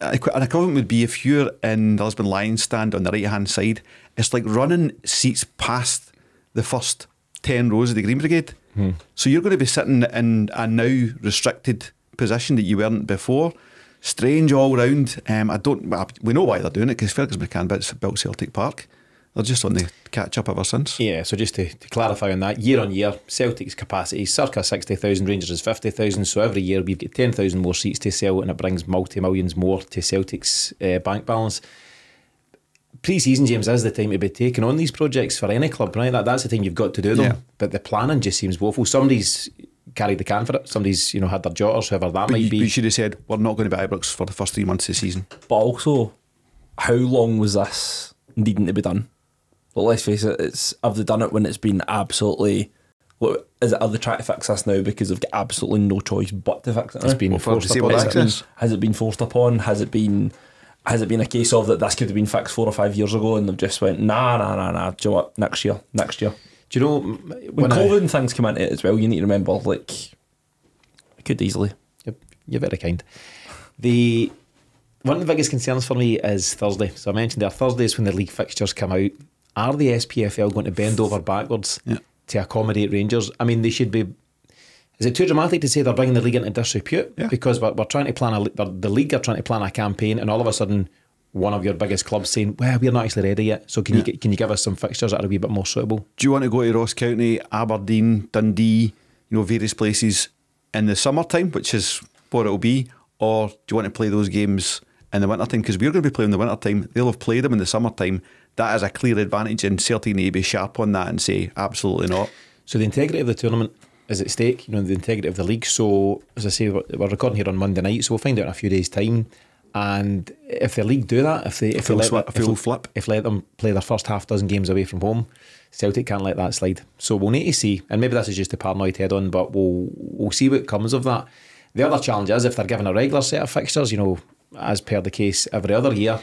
an equivalent would be if you're in the Lisbon Lions stand on the right hand side, it's like running seats past the first 10 rows of the Green Brigade. So you're going to be sitting in a now restricted position that you weren't before. Strange all round. We know why they're doing it, because Ferguson McCann built Celtic Park. They're just on the catch up ever since. Yeah, so just to clarify on that, year on year, Celtic's capacity is circa 60,000, Rangers is 50,000. So every year we've got 10,000 more seats to sell, and it brings multi-millions more to Celtic's bank balance. Pre-season, James, is the time to be taking on these projects for any club, right? That's the time you've got to do them. Yeah. But the planning just seems woeful. Somebody's carried the can for it. Somebody's, you know, had their jotters, whoever that might be. You should have said, we're not going to be Ibrox for the first 3 months of the season. But also, how long was this needing to be done? Well, let's face it, have they done it when it's been absolutely... Are they trying to fix this now because they've got absolutely no choice but to fix it now? It's been forced upon. Has it been forced upon? Has it been... has it been a case of that this could have been fixed 4 or 5 years ago and they've just went, nah, do you know what, next year. Do you know, when COVID and things come into it as well, you need to remember, like, it could easily. Yep, you're very kind. One of the biggest concerns for me is Thursday. So I mentioned there, Thursdays when the league fixtures come out. Are the SPFL going to bend over backwards to accommodate Rangers? I mean, they should be. Is it too dramatic to say they're bringing the league into disrepute? Yeah. Because we're trying to plan the league are trying to plan a campaign, and all of a sudden, one of your biggest clubs saying, "Well, we're not actually ready yet. So can you give us some fixtures that are a wee bit more suitable?" Do you want to go to Ross County, Aberdeen, Dundee, various places in the summertime, which is what it'll be, or do you want to play those games in the wintertime? Because we're going to be playing in the wintertime. They'll have played them in the summertime. That is a clear advantage, and Celtic need to be sharp on that and say absolutely not. So the integrity of the tournament is at stake, the integrity of the league. So as I say, we're recording here on Monday night, so we'll find out in a few days' time. And if the league do that, if they let them play their first half dozen games away from home, Celtic can't let that slide. So we'll need to see, and maybe this is just a paranoid head on, but we'll see what comes of that. The other challenge is if they're given a regular set of fixtures, as per the case every other year,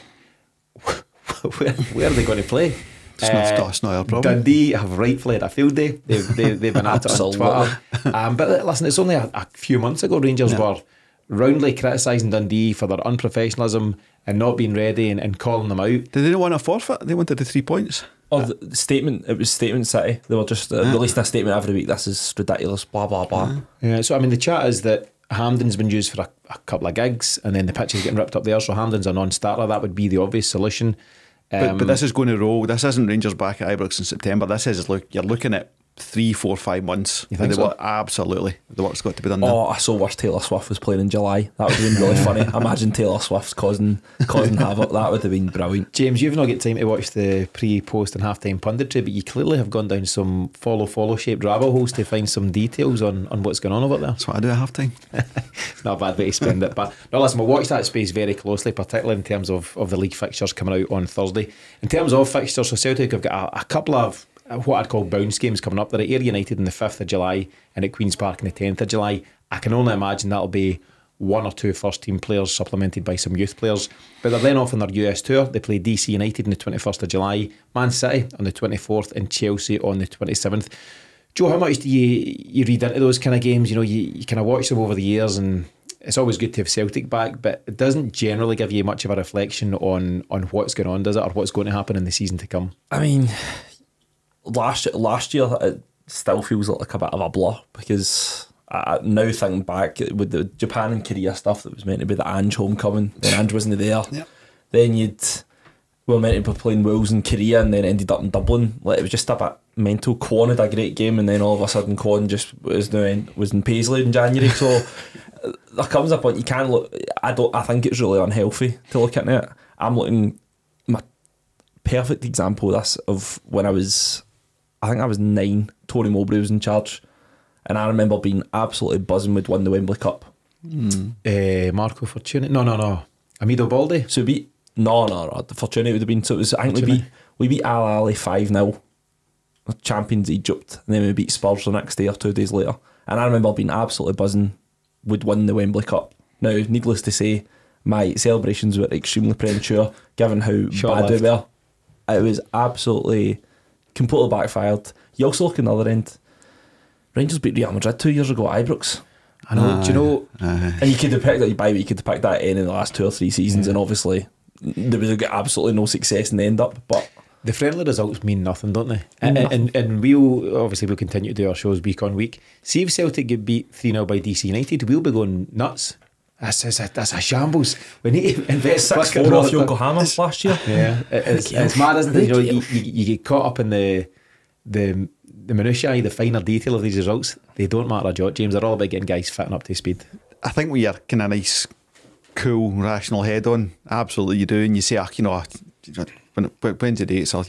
where are they going to play? It's not our problem. Dundee have rightfully had a field day. They've been at it on Twitter. But listen, it's only a few months ago Rangers were roundly criticising Dundee for their unprofessionalism and not being ready and calling them out. Did they not want a forfeit? They wanted the 3 points. Oh, the statement, it was Statement City. They were just releasing a statement every week. This is ridiculous, blah, blah, blah. Yeah, so I mean, the chat is that Hampden's been used for a couple of gigs and then the pitch is getting ripped up there, so Hampden's a non-starter. That would be the obvious solution. But this is going to roll. This isn't Rangers back at Ibrox in September. This is, you're looking at 3, 4, 5 months. You think so? Absolutely. The work's got to be done there. I so wish Taylor Swift was playing in July. That would have been really funny. Imagine Taylor Swift's causing havoc. That would have been brilliant. James, you've not got time to watch the pre, post and half-time punditry, but you clearly have gone down some follow shaped rabbit holes to find some details on what's going on over there. That's what I do at half-time. It's not a bad way to spend it. But no, listen, we'll watch that space very closely, particularly in terms of the league fixtures coming out on Thursday. In terms of fixtures, so Celtic have got a couple of what I'd call bounce games coming up. They're at Ayr United on the 5th of July and at Queen's Park on the 10th of July. I can only imagine that'll be 1 or 2 first team players supplemented by some youth players. But they're then off on their US tour. They play DC United on the 21st of July, Man City on the 24th and Chelsea on the 27th. Joe, how much do you read into those kind of games? You kind of watch them over the years, and it's always good to have Celtic back, but it doesn't generally give you much of a reflection on what's going on, does it, or what's going to happen in the season to come? I mean, last year it still feels like a bit of a blur, because I now thinking back with the Japan and Korea stuff that was meant to be the Ange homecoming, then Ange wasn't there. Yep. Then we were meant to be playing Wales in Korea and then ended up in Dublin. Like, it was just a bit mental. Con had a great game, and then all of a sudden Con just was in Paisley in January. So there comes a point you can't look. I think it's really unhealthy to look at it. I'm looking. My perfect example of this of when I think I was 9. Tony Mowbray was in charge, and I remember being absolutely buzzing we'd won the Wembley Cup. Marco Fortuny? No. Amido Baldi? So the Fortuny would have been. So it was. I think we beat Al Ahly 5-0, champions Egypt, and then we beat Spurs the next day or 2 days later. And I remember being absolutely buzzing we'd won the Wembley Cup. Now, needless to say, my celebrations were extremely premature, given how bad we were. It was absolutely completely backfired. You also look at the other end. Rangers beat Real Madrid 2 years ago at Ibrox. I know. Do you know? And you could have picked that. You could have picked that in the last 2 or 3 seasons, and obviously there was absolutely no success in the end up. But the friendly results mean nothing, don't they? And we'll continue to do our shows week on week. See if Celtic get beat 3-0 by DC United, we'll be going nuts. That's a shambles. We need to invest 6-4 off Yokohama last year. Yeah, it's mad, isn't it? You get caught up in the minutiae, the finer detail of these results. They don't matter a jot, James. They're all about getting guys fitting up to speed. I think with your kind of nice, cool, rational head on, absolutely you do, and you say, when's the date? So,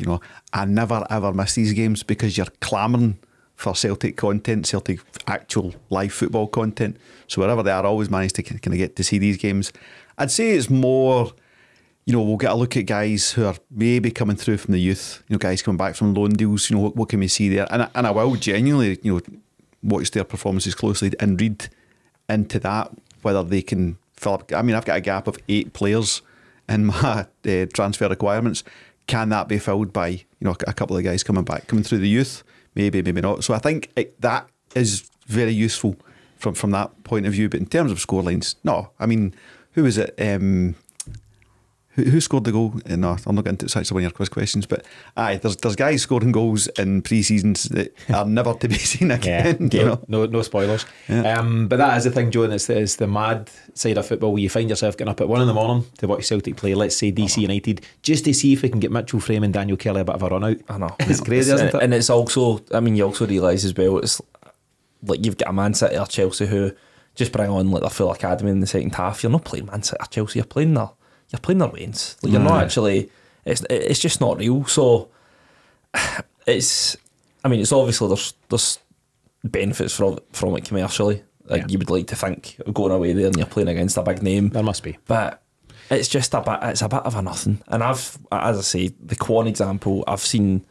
I never ever miss these games, because you're clamouring for Celtic content, Celtic actual live football content. So wherever they are, I always manage to kind of get to see these games. I'd say it's more, we'll get a look at guys who are maybe coming through from the youth, guys coming back from loan deals, what can we see there? And I will genuinely, watch their performances closely and read into that, whether they can fill up. I mean, I've got a gap of 8 players in my transfer requirements. Can that be filled by a couple of guys coming through the youth? Maybe, maybe not. So I think that is very useful from that point of view. But in terms of scorelines, no. I mean, who was it? Who scored the goal? No, I'm not getting into such one of your quiz questions, but there's guys scoring goals in pre-seasons that are never to be seen again. Yeah, no spoilers. Yeah. But that is the thing, Joe, and it's the mad side of football where you find yourself getting up at 1 a.m. to watch Celtic play, let's say DC United, just to see if we can get Mitchell Frame and Daniel Kelly a bit of a run out. I know. It's crazy, isn't it? And it's also, I mean, you also realise as well, it's like you've got a Man City or Chelsea who just bring on like their full academy in the second half. You're not playing Man City or Chelsea, you're playing their reins. Like you're not actually. It's just not real. So it's. I mean, it's obviously there's benefits from it commercially. Like you would like to think of going away there and you're playing against a big name. There must be, but it's just a bit. It's a bit of a nothing. And as I say, the Quan example, I've seen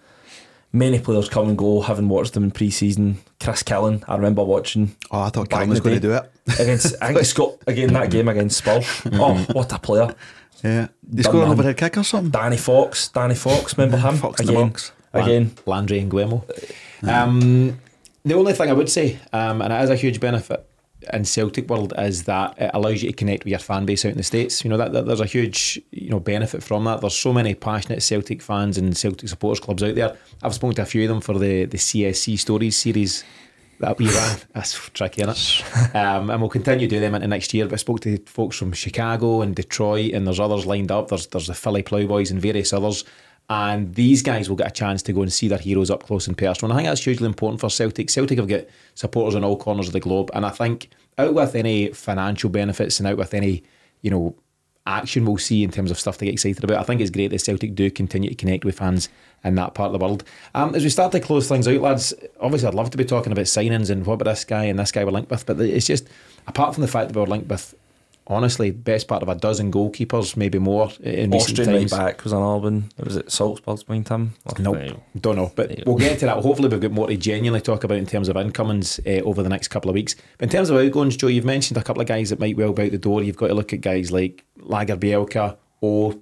many players come and go, having watched them in pre-season. Chris Killen, I remember watching. Oh, I thought Killen was going to do it against. I think Scott again that game against Spurs. Oh, what a player! Yeah, they scored an overhead kick or something. Danny Fox, remember him? Fox in the box. Again, Landry and Guemo. The only thing I would say, and it is a huge benefit in Celtic world, is that it allows you to connect with your fan base out in the States. That there's a huge benefit from that. There's so many passionate Celtic fans and Celtic supporters clubs out there. I've spoken to a few of them for the CSC Stories series that we ran. That's tricky, isn't it? And we'll continue doing them into next year. But I spoke to folks from Chicago and Detroit, and there's others lined up. There's the Philly Plowboys and various others. And these guys will get a chance to go and see their heroes up close and personal. And I think that's hugely important for Celtic. Celtic have got supporters on all corners of the globe. And I think out with any financial benefits and out with any, action we'll see in terms of stuff to get excited about, I think it's great that Celtic do continue to connect with fans in that part of the world. As we start to close things out, lads, obviously I'd love to be talking about signings and what about this guy and this guy we're linked with, but it's just, apart from the fact that we're linked with, honestly, best part of a dozen goalkeepers, maybe more in recent Austrian times. right back was an Alban. Was it Salzburg's behind him? Nope, don't know. But we'll get to that. Hopefully we've got more to genuinely talk about in terms of incomings over the next couple of weeks. But in terms of outgoings, Joe, you've mentioned a couple of guys that might well be out the door. You've got to look at guys like Lagerbielke.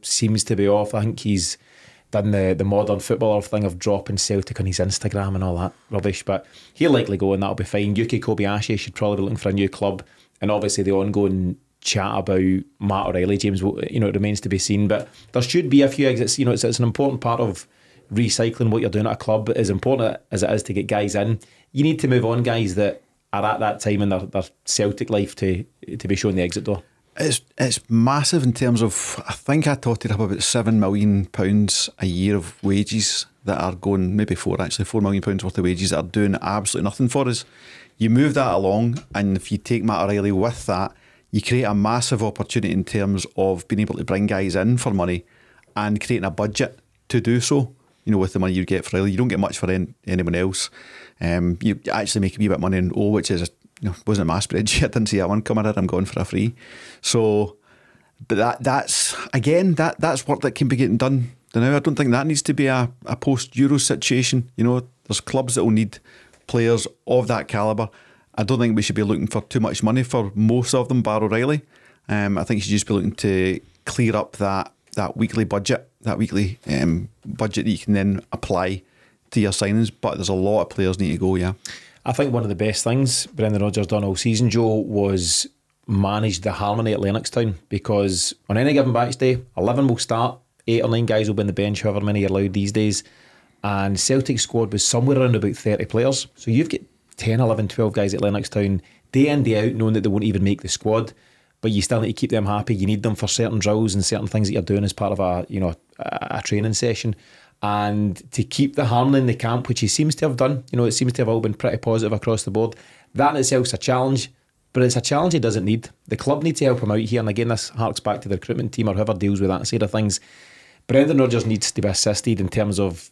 Seems to be off. I think he's done the modern footballer thing of dropping Celtic on his Instagram and all that rubbish. But he'll likely go and that'll be fine. Yuki Kobayashi should probably be looking for a new club. And obviously the ongoing chat about Matt O'Reilly, James, it remains to be seen, but there should be a few exits. It's an important part of recycling what you're doing at a club. As important as it is to get guys in, you need to move on guys that are at that time in their Celtic life to be shown the exit door. It's massive in terms of, I think I totted up about £7 million a year of wages that are going, maybe £4 million worth of wages that are doing absolutely nothing for us. You move that along, and if you take Matt O'Reilly with that, you create a massive opportunity in terms of being able to bring guys in for money and creating a budget to do so. With the money you get for O'Reilly, you don't get much for anyone else. You actually make a wee bit of money in O, which is, wasn't a my spreadsheet. I didn't see that one coming in. I'm going for a free. So, but that's work that can be getting done now. I don't think that needs to be a post-Euro situation. There's clubs that will need players of that calibre. I don't think we should be looking for too much money for most of them, bar O'Reilly. I think you should just be looking to clear up that weekly budget, budget that you can then apply to your signings. But there's a lot of players need to go, yeah. I think one of the best things Brendan Rodgers done all season, Joe, was manage the harmony at Lennoxtown, because on any given match day, 11 will start, 8 or 9 guys will be on the bench, however many you're allowed these days. And Celtic squad was somewhere around about 30 players. So you've got 10, 11, 12 guys at Lennoxtown, day in, day out, knowing that they won't even make the squad, but you still need to keep them happy. You need them for certain drills and certain things that you're doing as part of a training session. And to keep the harmony in the camp, which he seems to have done, it seems to have all been pretty positive across the board. That in itself is a challenge, but it's a challenge he doesn't need. The club need to help him out here, and again, this harks back to the recruitment team or whoever deals with that side of things. Brendan Rodgers needs to be assisted in terms of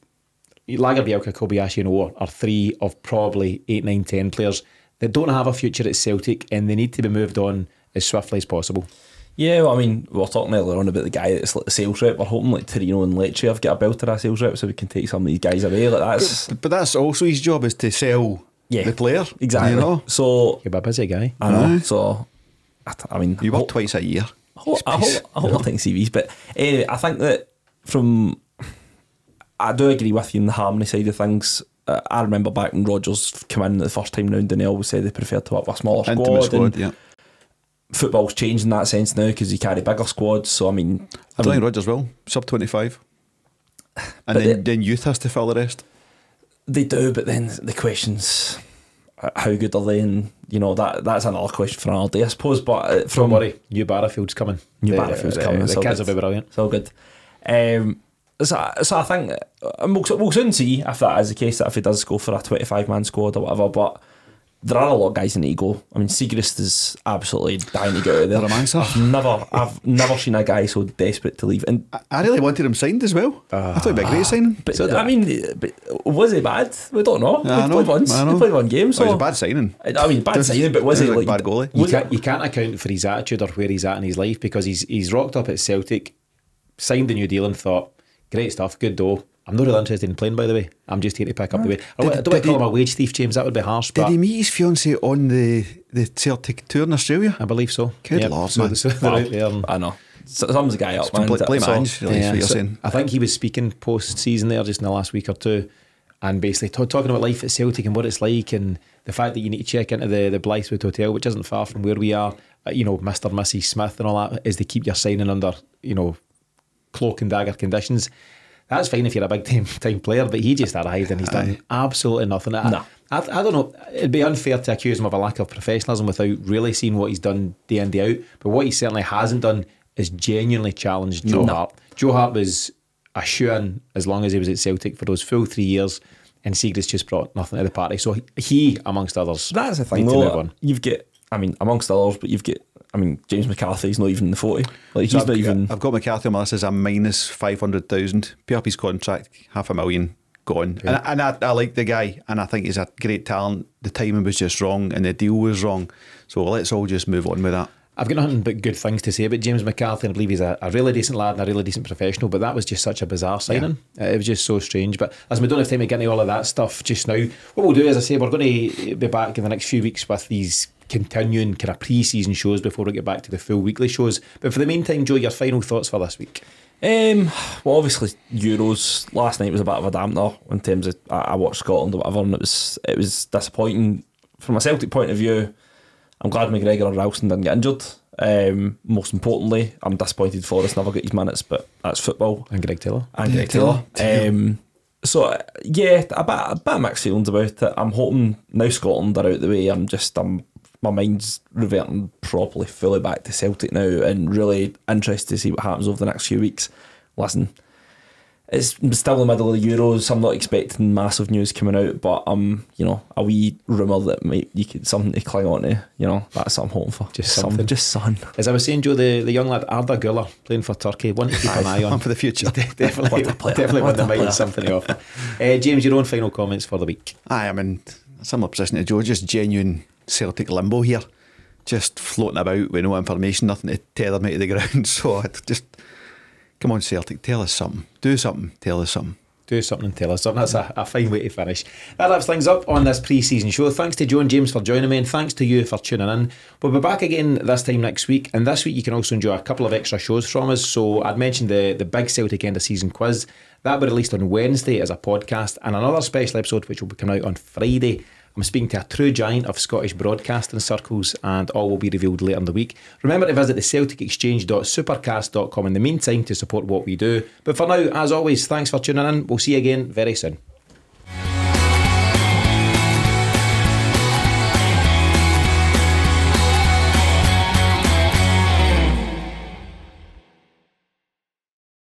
Lagerbielke, Kobayashi and O are 3 of probably 8, 9, 10 players that don't have a future at Celtic, and they need to be moved on as swiftly as possible. Yeah, well, I mean, we were talking earlier on about the guy that's like the sales rep. We're hoping like Tino and Lecce have got a belter of sales rep so we can take some of these guys away. But that's also his job, is to sell the player. Exactly. You know? So you're a busy guy. I know. So I mean, you work twice a year. I think CVs, but anyway, I think that I do agree with you in the harmony side of things. I remember back when Rodgers came in the first time round and they always said they preferred to work with a smaller squad. Yeah. Football's changed in that sense now because you carry bigger squads. So I mean, I don't think Rodgers will sub 25, and then youth has to fill the rest. They do, but then the question's how good are they? And you know that's another question for another day, I suppose. But don't worry, New Barrafield's coming. Barrafield's coming. The kids will be brilliant. It's all good. So I think we'll soon see if that is the case, that if he does go for a 25-man squad or whatever. But there are a lot of guys in ego. I mean, Siegrist is absolutely dying to get out of there. I've never seen a guy so desperate to leave. And I really wanted him signed as well. I thought he'd be a great signing. But I mean, was he bad? We don't know. He played once. He played one game. So it was a bad signing. I mean, bad signing, but was he like bad goalie? You can't account for his attitude or where he's at in his life, because he's rocked up at Celtic, signed the new deal and thought, great stuff, good dough. I'm not really interested in playing, by the way. I'm just here to pick up the wage. I don't want to call him a wage thief, James. That would be harsh. Did he meet his fiancée on the Celtic tour in Australia? I believe so. Good lord, man. So they're out there. I know. Sums the guy up, man. Blame Ange, really, is what you're saying. I think he was speaking post-season there just in the last week or two, and basically talking about life at Celtic and what it's like, and the fact that you need to check into the Blythewood Hotel, which isn't far from where we are, you know, Mr. and Mrs. Smith and all that, is they keep your signing under, you know, cloak and dagger conditions. That's fine if you're a big time player, but he just arrived and he's done absolutely nothing. I don't know, it'd be unfair to accuse him of a lack of professionalism without really seeing what he's done day in, day out. But what he certainly hasn't done is genuinely challenged Joe Hart. Joe Hart was a shoe-in as long as he was at Celtic for those full 3 years, and Siegrist just brought nothing to the party. So he, amongst others, that's the thing though, you've got, I mean, amongst others, but you've got, I mean, James McCarthy's not even in the 40. Like, he's not even. I've got McCarthy on my list as a minus 500,000. Pay up his contract, $500,000 gone. Yeah. And I like the guy, and I think he's a great talent. The timing was just wrong, and the deal was wrong. So let's all just move on with that. I've got nothing but good things to say about James McCarthy, and I believe he's a really decent lad and a really decent professional, but that was just such a bizarre signing. Yeah. It was just so strange. But as we don't have time to get into all of that stuff just now, what we'll do, as I say, we're going to be back in the next few weeks with these continuing kind of pre-season shows before we get back to the full weekly shows. But for the meantime, Joe, your final thoughts for this week? Well, obviously Euros last night was a bit of a dampener in terms of I watched Scotland or whatever, and it was disappointing from a Celtic point of view. I'm glad McGregor and Ralston didn't get injured. Most importantly, I'm disappointed Forrest never got his minutes, but that's football. And Greg Taylor. So yeah, a bit of mixed feelings about it. I'm hoping now Scotland are out the way. My mind's reverting properly, fully back to Celtic now, and really interested to see what happens over the next few weeks. Listen, it's still the middle of the Euros. I'm not expecting massive news coming out, but you know, a wee rumour that you could something to cling on to. You know, that's what I'm hoping for. Just something. Just something. As I was saying, Joe, the young lad Arda Güler playing for Turkey, one to keep an eye on for the future. Definitely one that might something to offer. James, your own final comments for the week? I'm in a similar position to Joe. Just genuine Celtic limbo here, just floating about with no information, nothing to tether me to the ground. So I just, come on Celtic, tell us something, do something, tell us something. Do something and tell us something. That's a fine way to finish. That wraps things up on this pre-season show. Thanks to Joe and James for joining me, and thanks to you for tuning in. We'll be back again this time next week, and this week you can also enjoy a couple of extra shows from us. So I'd mentioned the big Celtic end of season quiz. That will be released on Wednesday as a podcast, and another special episode which will be coming out on Friday. I'm speaking to a true giant of Scottish broadcasting circles, and all will be revealed later in the week. Remember to visit the celticexchange.supercast.com in the meantime to support what we do. But for now, as always, thanks for tuning in. We'll see you again very soon.